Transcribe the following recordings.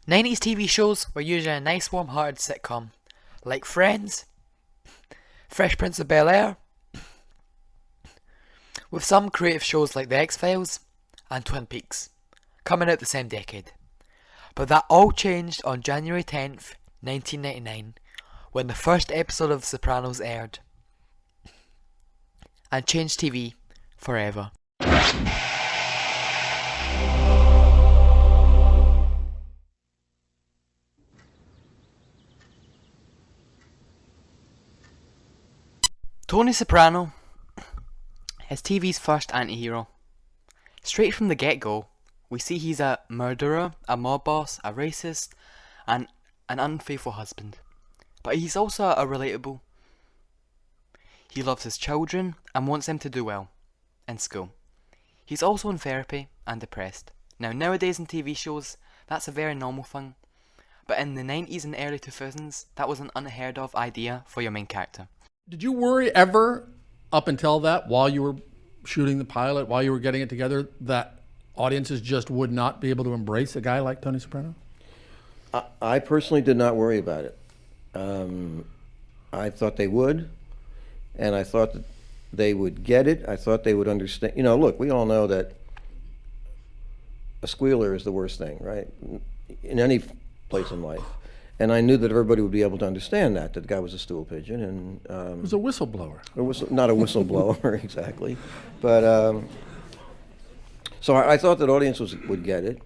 90s TV shows were usually a nice warm-hearted sitcom, like Friends, Fresh Prince of Bel-Air, with some creative shows like The X-Files and Twin Peaks, coming out the same decade. But that all changed on January 10th, 1999, when the first episode of Sopranos aired, and changed TV forever. Tony Soprano is TV's first anti-hero. Straight from the get-go, we see he's a murderer, a mob boss, a racist, and an unfaithful husband. But he's also a relatable. He loves his children and wants them to do well in school. He's also in therapy and depressed. Now, nowadays in TV shows, that's a very normal thing. But in the 90s and early 2000s, that was an unheard of idea for your main character. Did you worry ever, up until that, while you were shooting the pilot, while you were getting it together, that audiences just would not be able to embrace a guy like Tony Soprano? I personally did not worry about it. I thought they would, and I thought that they would get it. I thought they would understand. You know, look, we all know that a squealer is the worst thing, right? In any place in life. And I knew that everybody would be able to understand that the guy was a stool pigeon, and He was a whistleblower. not a whistleblower exactly, but so I thought that audiences would get it.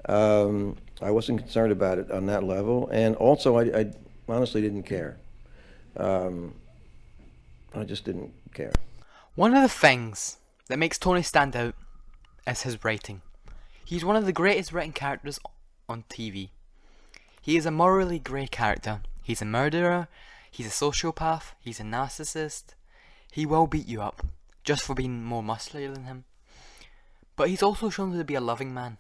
I wasn't concerned about it on that level, and also I honestly didn't care. I just didn't care. One of the things that makes Tony stand out is his writing. He's one of the greatest written characters on TV. He is a morally grey character. He's a murderer, he's a sociopath, he's a narcissist. He will beat you up, just for being more muscular than him. But he's also shown to be a loving man.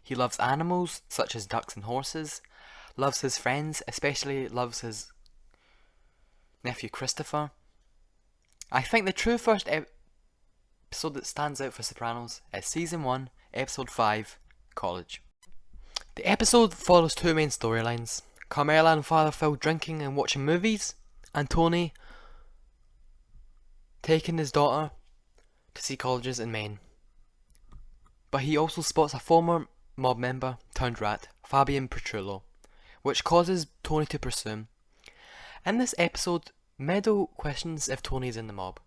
He loves animals, such as ducks and horses, loves his friends, especially loves his nephew Christopher. I think the true first episode that stands out for Sopranos is Season 1, Episode 5, College. The episode follows two main storylines: Carmela and Father Phil drinking and watching movies, and Tony taking his daughter to see colleges in Maine. But he also spots a former mob member turned rat, Fabian Petrullo, which causes Tony to pursue him. In this episode, Meadow questions if Tony is in the mob.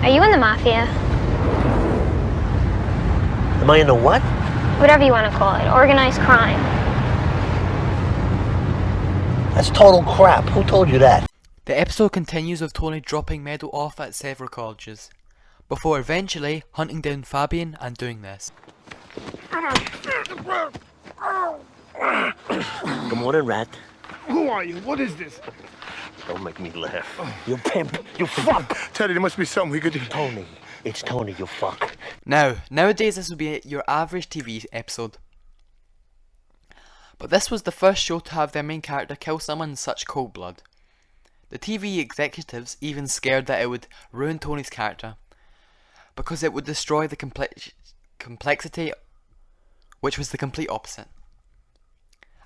Are you in the mafia? Am I in the what? Whatever you want to call it. Organized crime. That's total crap. Who told you that? The episode continues with Tony dropping Meadow off at several colleges, before eventually hunting down Fabian and doing this. Good morning, Rat. Who are you? What is this? Don't make me laugh. You pimp. You fuck. Teddy, there must be something we could do. Tony. It's Tony, you fuck. Nowadays this would be your average TV episode. But this was the first show to have their main character kill someone in such cold blood. The TV executives even scared that it would ruin Tony's character, because it would destroy the complexity, which was the complete opposite.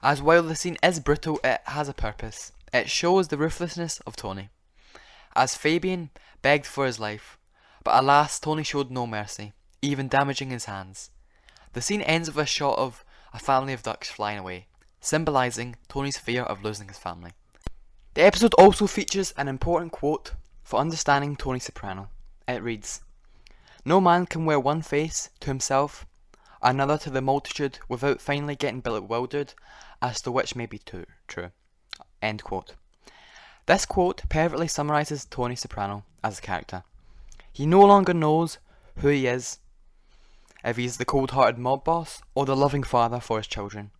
As while the scene is brutal, it has a purpose. It shows the ruthlessness of Tony, as Fabian begged for his life, but alas, Tony showed no mercy, even damaging his hands. The scene ends with a shot of a family of ducks flying away, symbolising Tony's fear of losing his family. The episode also features an important quote for understanding Tony Soprano. It reads, "No man can wear one face to himself, another to the multitude, without finally getting bewildered as to which may be true." End quote. This quote perfectly summarises Tony Soprano as a character. He no longer knows who he is, if he's the cold-hearted mob boss or the loving father for his children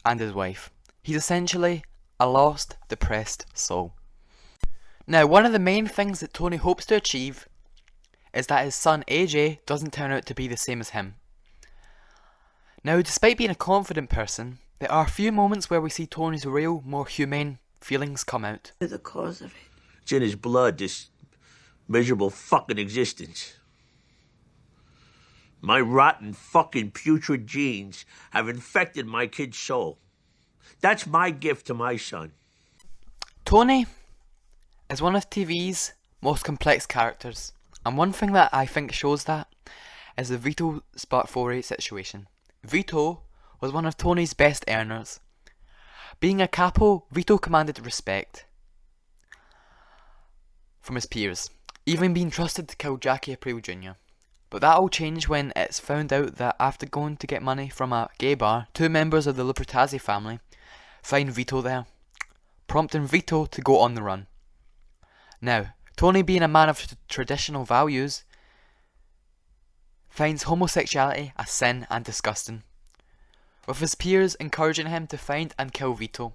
and his wife. He's essentially a lost, depressed soul. Now, one of the main things that Tony hopes to achieve is that his son AJ doesn't turn out to be the same as him. Now, despite being a confident person, there are a few moments where we see Tony's real, more humane feelings come out. The cause of it. It's in his blood, this miserable fucking existence. My rotten fucking putrid genes have infected my kid's soul. That's my gift to my son. Tony is one of TV's most complex characters, and one thing that I think shows that is the Vito Spartfore situation. Vito was one of Tony's best earners. Being a capo, Vito commanded respect from his peers, even being trusted to kill Jackie Aprile Jr. But that all changed when it's found out that after going to get money from a gay bar, 2 members of the Lupertazzi family find Vito there, prompting Vito to go on the run. Now, Tony, being a man of traditional values, finds homosexuality a sin and disgusting, with his peers encouraging him to find and kill Vito.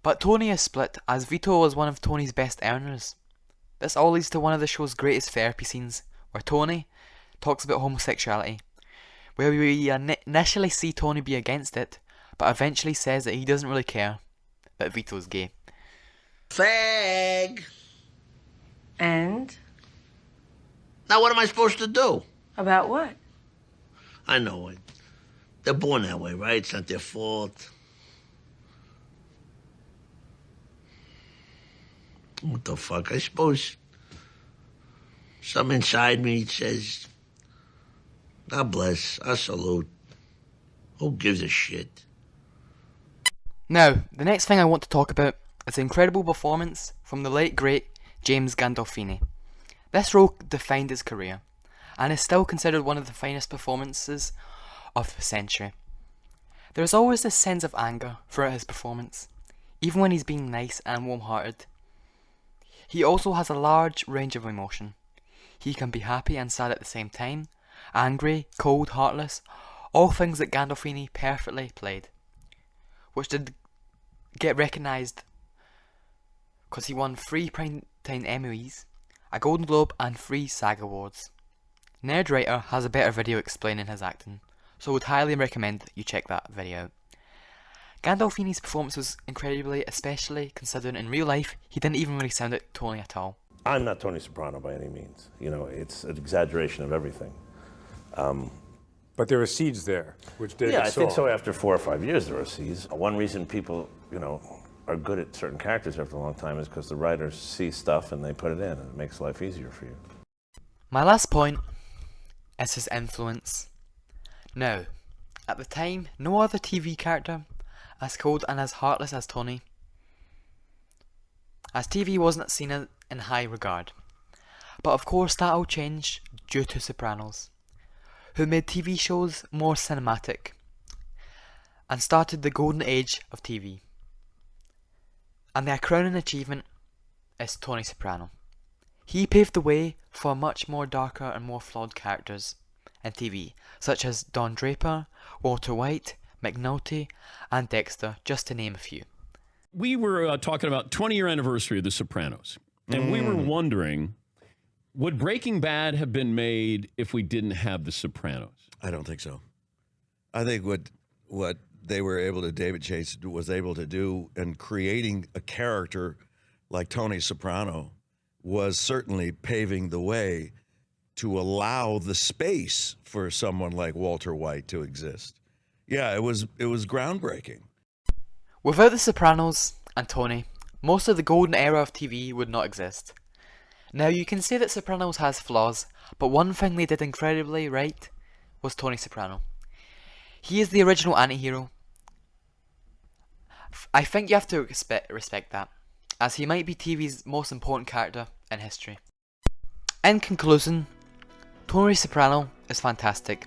But Tony is split, as Vito was one of Tony's best earners. This all leads to one of the show's greatest therapy scenes, where Tony talks about homosexuality, where we initially see Tony be against it, but eventually says that he doesn't really care that Vito's gay. Fag! And? Now what am I supposed to do? About what? I know it. They're born that way, right? It's not their fault. What the fuck? I suppose something inside me says, God bless, I salute. Who gives a shit? Now, the next thing I want to talk about is the incredible performance from the late great James Gandolfini. This role defined his career, and is still considered one of the finest performances of the century. There is always this sense of anger throughout his performance, even when he's being nice and warm-hearted. He also has a large range of emotion. He can be happy and sad at the same time, angry, cold, heartless, all things that Gandolfini perfectly played, which did get recognised because he won 3 Primetime Emmys, a Golden Globe and 3 SAG Awards. Nerdwriter has a better video explaining his acting, so I would highly recommend you check that video out. Gandolfini's performance was incredibly, especially considering in real life he didn't even really sound like Tony at all. I'm not Tony Soprano by any means. You know, it's an exaggeration of everything. But there are seeds there, which David saw. Yeah, I think so. After 4 or 5 years, there are seeds. One reason people, you know, are good at certain characters after a long time is because the writers see stuff and they put it in, and it makes life easier for you. My last point is his influence. Now, at the time, no other TV character as cold and as heartless as Tony, as TV wasn't seen in high regard. But of course that all changed due to Sopranos, who made TV shows more cinematic and started the golden age of TV. And their crowning achievement is Tony Soprano. He paved the way for much more darker and more flawed characters in TV, such as Don Draper, Walter White, McNulty, and Dexter, just to name a few. We were talking about 20-year anniversary of The Sopranos, and we were wondering, would Breaking Bad have been made if we didn't have The Sopranos? I don't think so. I think what they were able to, David Chase was able to do in creating a character like Tony Soprano was certainly paving the way to allow the space for someone like Walter White to exist. Yeah, it was groundbreaking. Without The Sopranos and Tony, most of the golden era of TV would not exist. Now you can say that Sopranos has flaws, but one thing they did incredibly right was Tony Soprano. He is the original anti-hero. I think you have to respect that, as he might be TV's most important character in history. In conclusion, Tony Soprano is fantastic.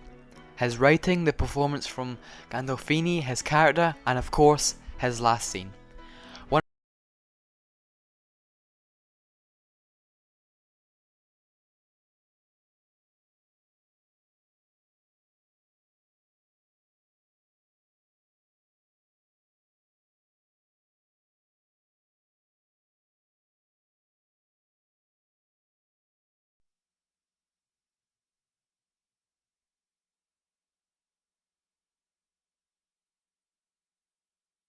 His writing, the performance from Gandolfini, his character, and of course, his last scene.